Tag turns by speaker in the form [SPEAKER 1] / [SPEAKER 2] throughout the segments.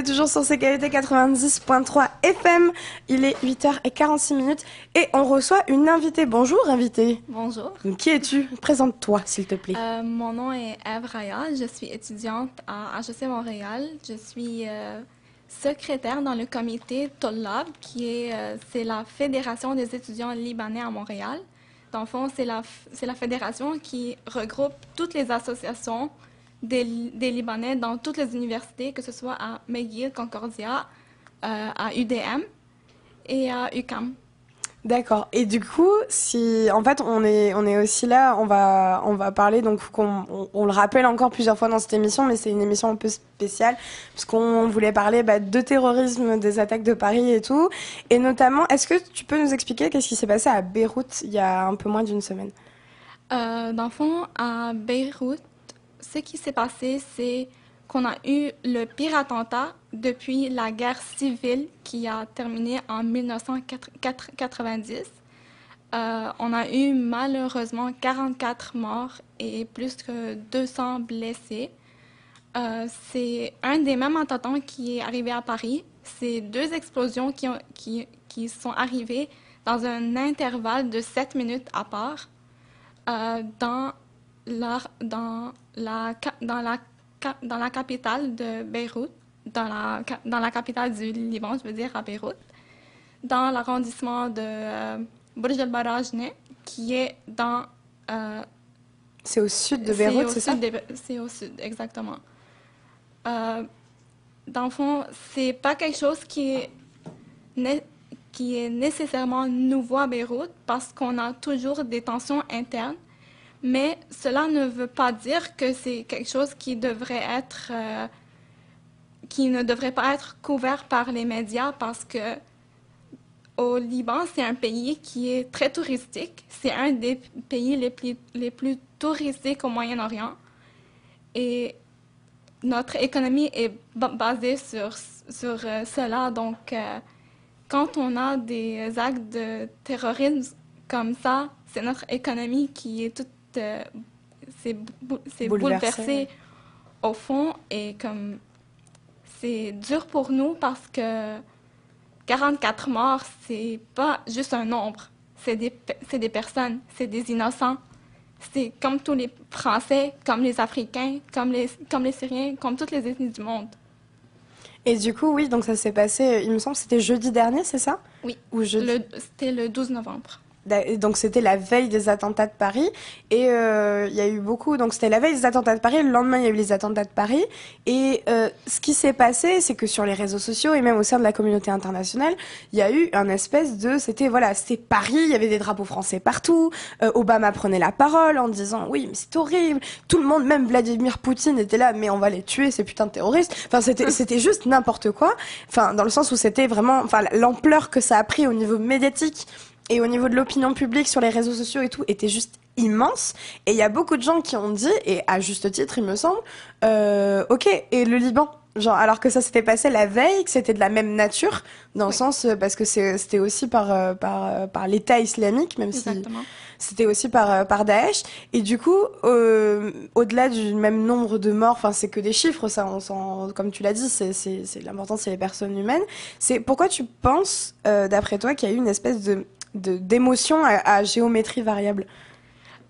[SPEAKER 1] êtes toujours sur CKUT 90.3 FM. Il est 8h46 et on reçoit une invitée. Bonjour, invitée.
[SPEAKER 2] Bonjour.
[SPEAKER 1] Qui es-tu? Présente-toi, s'il te plaît.
[SPEAKER 2] Mon nom est Eve Raya. Je suis étudiante à HEC Montréal. Je suis secrétaire dans le comité Tollab, c'est la Fédération des étudiants libanais à Montréal. Dans le fond, c'est la fédération qui regroupe toutes les associations des Libanais dans toutes les universités, que ce soit à McGill, Concordia, à UDM et à UQAM.
[SPEAKER 1] D'accord. Et du coup, en fait on est aussi là, on va parler, donc on le rappelle encore plusieurs fois dans cette émission, mais c'est une émission un peu spéciale parce qu'on voulait parler de terrorisme, des attaques de Paris et tout, et notamment, est-ce que tu peux nous expliquer qu'est-ce qui s'est passé à Beyrouth il y a un peu moins d'une semaine?
[SPEAKER 2] Dans le fond, à Beyrouth, ce qui s'est passé, c'est qu'on a eu le pire attentat depuis la guerre civile qui a terminé en 1990. On a eu malheureusement 44 morts et plus que 200 blessés. C'est un des mêmes attentats qui est arrivé à Paris. C'est deux explosions qui sont arrivées dans un intervalle de 7 minutes à part dans la capitale de Beyrouth, dans la capitale du Liban, je veux dire, à Beyrouth, dans l'arrondissement de Burj El Barajneh, qui est dans...
[SPEAKER 1] c'est au sud de Beyrouth, c'est ça?
[SPEAKER 2] C'est au sud, exactement. Dans le fond, c'est pas quelque chose qui est nécessairement nouveau à Beyrouth, parce qu'on a toujours des tensions internes. Mais cela ne veut pas dire que c'est quelque chose qui ne devrait pas être couvert par les médias, parce que au Liban, c'est un pays qui est très touristique. C'est un des pays les plus touristiques au Moyen-Orient. Et notre économie est basée sur cela. Donc, quand on a des actes de terrorisme comme ça, c'est notre économie qui est toute c'est bouleversé au fond, et comme c'est dur pour nous parce que 44 morts, c'est pas juste un nombre, c'est des personnes, c'est des innocents. C'est comme tous les Français, comme les Africains, comme les Syriens, comme toutes les ethnies du monde.
[SPEAKER 1] Et du coup, oui, donc ça s'est passé, il me semble, c'était jeudi dernier, c'est ça?
[SPEAKER 2] Oui,
[SPEAKER 1] c'était
[SPEAKER 2] le 12 novembre.
[SPEAKER 1] Donc c'était la veille des attentats de Paris, et il y a eu beaucoup, donc c'était la veille des attentats de Paris, le lendemain il y a eu les attentats de Paris, et ce qui s'est passé, c'est que sur les réseaux sociaux et même au sein de la communauté internationale, il y a eu un espèce de, c'était Paris, il y avait des drapeaux français partout, Obama prenait la parole en disant oui mais c'est horrible, tout le monde, même Vladimir Poutine était là, mais on va les tuer ces putains de terroristes, enfin c'était juste n'importe quoi, enfin dans le sens où c'était vraiment, enfin l'ampleur que ça a pris au niveau médiatique et au niveau de l'opinion publique sur les réseaux sociaux et tout, était juste immense. Et il y a beaucoup de gens qui ont dit, et à juste titre, il me semble, ok, et le Liban? Genre, alors que ça s'était passé la veille, que c'était de la même nature, dans le sens, parce que c'était aussi par l'État islamique, même
[SPEAKER 2] Exactement.
[SPEAKER 1] si c'était aussi par Daesh. Et du coup, au-delà du même nombre de morts, enfin, c'est que des chiffres, ça, comme tu l'as dit, l'important, c'est les personnes humaines. C'est pourquoi tu penses, d'après toi, qu'il y a eu une espèce d'émotion à géométrie variable?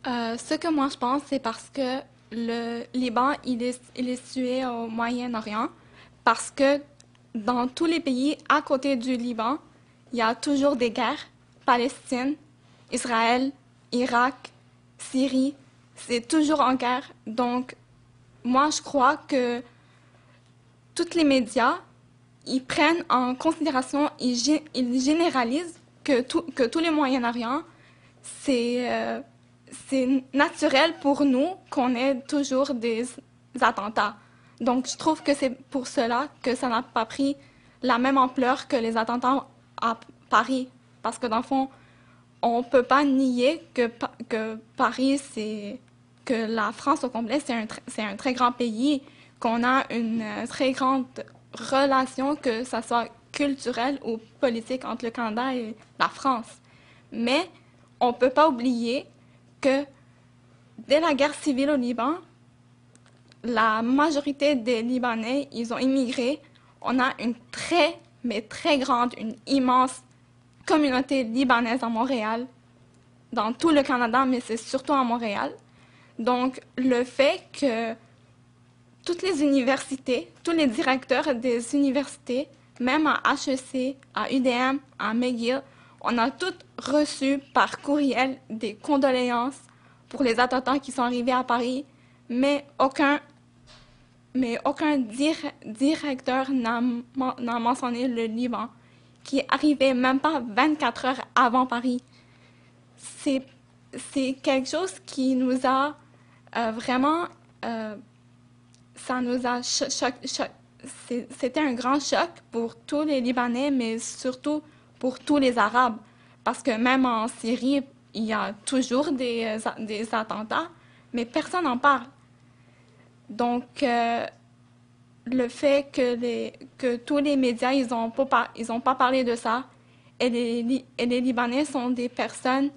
[SPEAKER 2] Ce que moi je pense, c'est parce que le Liban, il est situé au Moyen-Orient, parce que dans tous les pays à côté du Liban, il y a toujours des guerres. Palestine, Israël, Irak, Syrie, c'est toujours en guerre. Donc, moi je crois que tous les médias, ils prennent en considération, ils généralisent que tous les Moyen-Orient, c'est naturel pour nous qu'on ait toujours des attentats. Donc, je trouve que c'est pour cela que ça n'a pas pris la même ampleur que les attentats à Paris. Parce que, dans le fond, on ne peut pas nier que Paris, que la France au complet, c'est un très grand pays, qu'on a une très grande relation, que ça soit culturelle ou politique, entre le Canada et la France. Mais on ne peut pas oublier que dès la guerre civile au Liban, la majorité des Libanais, ils ont immigré on a une mais très grande, une immense communauté libanaise à Montréal, dans tout le Canada, mais c'est surtout à Montréal. Donc, le fait que toutes les universités, tous les directeurs des universités, même à HEC, à UDM, à McGill, on a tous reçu par courriel des condoléances pour les attentats qui sont arrivés à Paris, mais aucun directeur n'a mentionné le Liban, qui est arrivé même pas 24 heures avant Paris. C'est quelque chose qui nous a vraiment... ça nous a c'était un grand choc pour tous les Libanais, mais surtout pour tous les Arabes. Parce que même en Syrie, il y a toujours des attentats, mais personne n'en parle. Donc, le fait que tous les médias, ils ont pas parlé de ça, et les Libanais sont des personnes,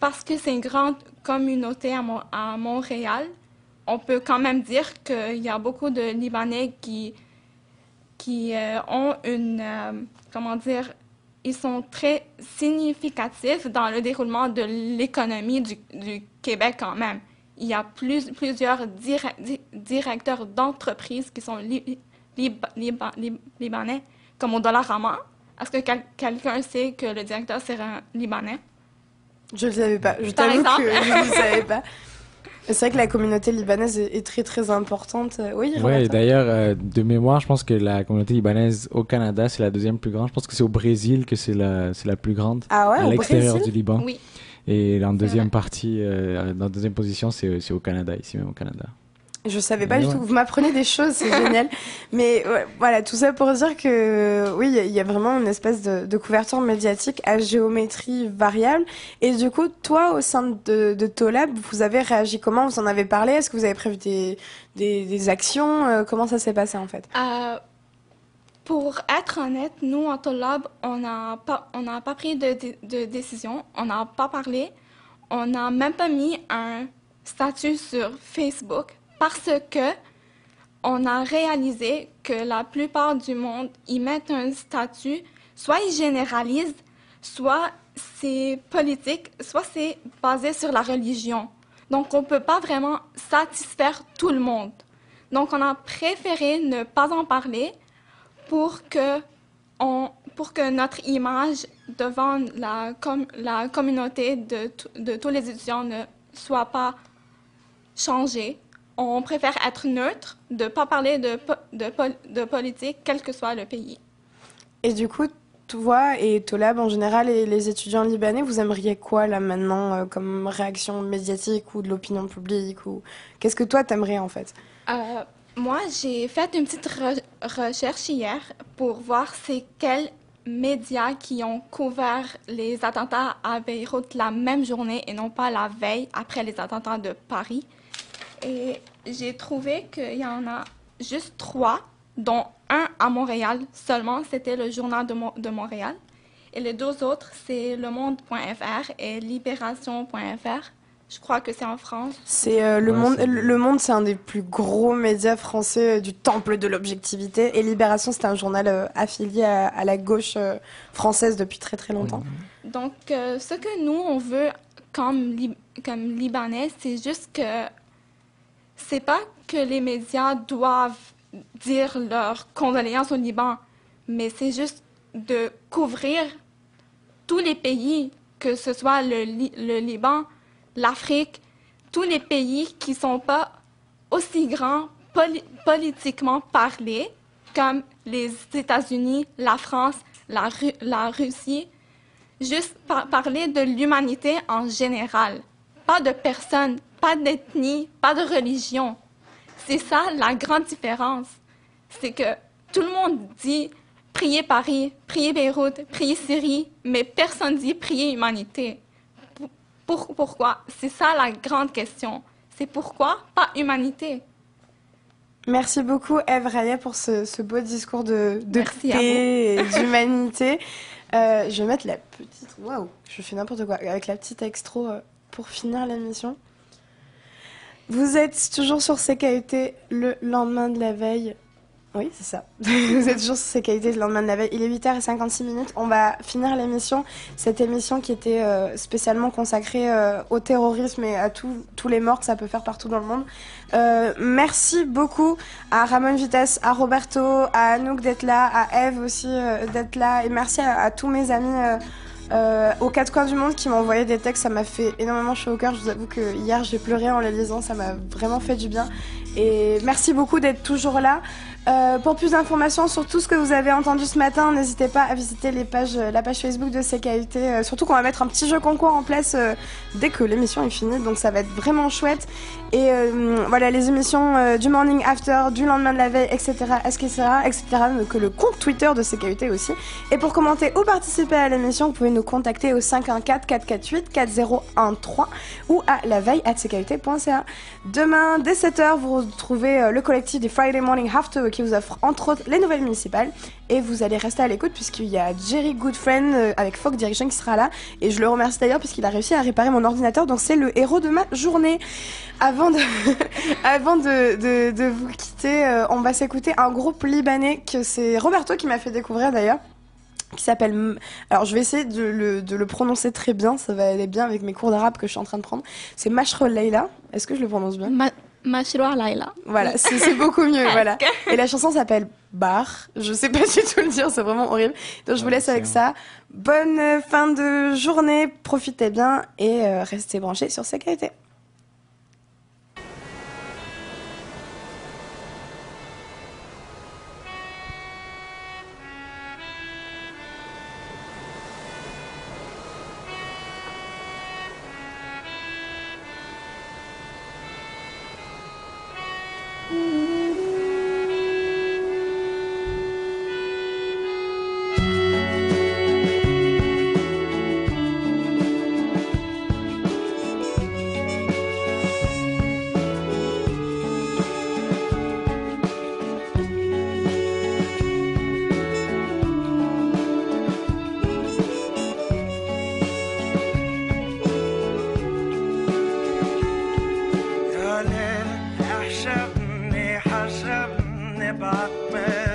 [SPEAKER 2] parce que c'est une grande communauté à Montréal, on peut quand même dire qu'il y a beaucoup de Libanais qui ont comment dire, ils sont très significatifs dans le déroulement de l'économie du Québec quand même. Il y a plusieurs directeurs d'entreprises qui sont libanais, comme au Dollarama. Est-ce que quelqu'un sait que le directeur c'est un Libanais?
[SPEAKER 1] Je ne le savais pas. Je t'avoue que je ne le savais pas. C'est vrai que la communauté libanaise est très très importante. Oui,
[SPEAKER 3] ouais, d'ailleurs, de mémoire, je pense que la communauté libanaise au Canada, c'est la deuxième plus grande. Je pense que c'est au Brésil que c'est la plus grande.
[SPEAKER 1] Ah ouais,
[SPEAKER 3] à l'extérieur
[SPEAKER 1] Brésil?
[SPEAKER 3] Du Liban.
[SPEAKER 2] Oui.
[SPEAKER 3] Et en deuxième partie, dans deuxième position, c'est au Canada, ici même au Canada.
[SPEAKER 1] Je savais pas du tout. Vous m'apprenez des choses, c'est génial. Mais ouais, voilà, tout ça pour dire que oui, il y a vraiment une espèce de couverture médiatique à géométrie variable. Et du coup, toi, au sein de Tolab, vous avez réagi comment? Vous en avez parlé? Est-ce que vous avez prévu des actions? Comment ça s'est passé en fait?
[SPEAKER 2] Pour être honnête, nous, en Tolab, on n'a pas pris de décision, on n'a pas parlé, on n'a même pas mis un statut sur Facebook parce que on a réalisé que la plupart du monde, ils mettent un statut, soit ils généralisent, soit c'est politique, soit c'est basé sur la religion. Donc, on ne peut pas vraiment satisfaire tout le monde. Donc, on a préféré ne pas en parler pour que notre image devant la communauté de tous les étudiants ne soit pas changée. On préfère être neutre, de ne pas parler de politique, quel que soit le pays.
[SPEAKER 1] Et du coup, toi et Tolab en général et les étudiants libanais, vous aimeriez quoi là maintenant comme réaction médiatique ou de l'opinion publique ou qu'est-ce que toi t'aimerais en fait?
[SPEAKER 2] Moi, j'ai fait une petite recherche hier pour voir c'est quels médias qui ont couvert les attentats à Beyrouth la même journée et non pas la veille après les attentats de Paris. Et j'ai trouvé qu'il y en a juste 3, dont un à Montréal seulement, c'était le Journal de Montréal. Et les 2 autres, c'est lemonde.fr et libération.fr. Je crois que c'est en France.
[SPEAKER 1] C'est Le Monde. Le Monde, c'est un des plus gros médias français du temple de l'objectivité. Et Libération, c'est un journal affilié à la gauche française depuis très très longtemps.
[SPEAKER 2] Donc, ce que nous, on veut comme Libanais, c'est juste que c'est pas que les médias doivent dire leurs condoléances au Liban, mais c'est juste de couvrir tous les pays, que ce soit le Liban, l'Afrique, tous les pays qui ne sont pas aussi grands politiquement parlés comme les États-Unis, la France, la Russie. Juste parler de l'humanité en général, pas de personne, pas d'ethnie, pas de religion. C'est ça la grande différence. C'est que tout le monde dit prier Paris, prier Beyrouth, prier Syrie, mais personne dit prier humanité. Pourquoi? C'est ça la grande question. C'est pourquoi, pas humanité.
[SPEAKER 1] Merci beaucoup, Ève Raya, pour ce beau discours de
[SPEAKER 2] Merci
[SPEAKER 1] paix et d'humanité. Je vais mettre la petite... Waouh, je fais n'importe quoi. Avec la petite extro pour finir l'émission. Vous êtes toujours sur CKUT, le lendemain de la veille. Oui, c'est ça. Vous êtes toujours sur CKUT le lendemain de la veille. Il est 8h56. On va finir l'émission. Cette émission qui était spécialement consacrée au terrorisme et à tous les morts que ça peut faire partout dans le monde. Merci beaucoup à Ramon Vitesse, à Roberto, à Anouk d'être là, à Eve aussi d'être là. Et merci à tous mes amis aux quatre coins du monde qui m'ont envoyé des textes. Ça m'a fait énormément chaud au cœur. Je vous avoue que hier j'ai pleuré en les lisant. Ça m'a vraiment fait du bien. Et merci beaucoup d'être toujours là. Pour plus d'informations sur tout ce que vous avez entendu ce matin, n'hésitez pas à visiter la page Facebook de CKUT. Surtout qu'on va mettre un petit jeu concours en place dès que l'émission est finie, donc ça va être vraiment chouette. Et voilà, les émissions du morning after, du lendemain de la veille, etc., que le compte Twitter de CKUT aussi. Et pour commenter ou participer à l'émission, vous pouvez nous contacter au 514-448-4013 ou à laveille@ckut.ca. Demain, dès 7h, vous retrouvez le collectif des Friday Morning After qui vous offre entre autres les nouvelles municipales. Et vous allez rester à l'écoute puisqu'il y a Jerry Goodfriend avec Folk Direction qui sera là. Et je le remercie d'ailleurs puisqu'il a réussi à réparer mon ordinateur. Donc c'est le héros de ma journée. Avant de vous quitter, on va s'écouter un groupe libanais que c'est Roberto qui m'a fait découvrir d'ailleurs. Qui s'appelle... Alors je vais essayer de le prononcer très bien. Ça va aller bien avec mes cours d'arabe que je suis en train de prendre. C'est Mashro Leila. Est-ce que je le prononce bien?
[SPEAKER 2] Mashroua Laila.
[SPEAKER 1] Voilà, c'est beaucoup mieux, voilà. Et la chanson s'appelle Bar. Je sais pas du tout le dire, c'est vraiment horrible. Donc je vous laisse avec ça. Bonne fin de journée, profitez bien et restez branchés sur CKUT.
[SPEAKER 4] حشبني بعتمة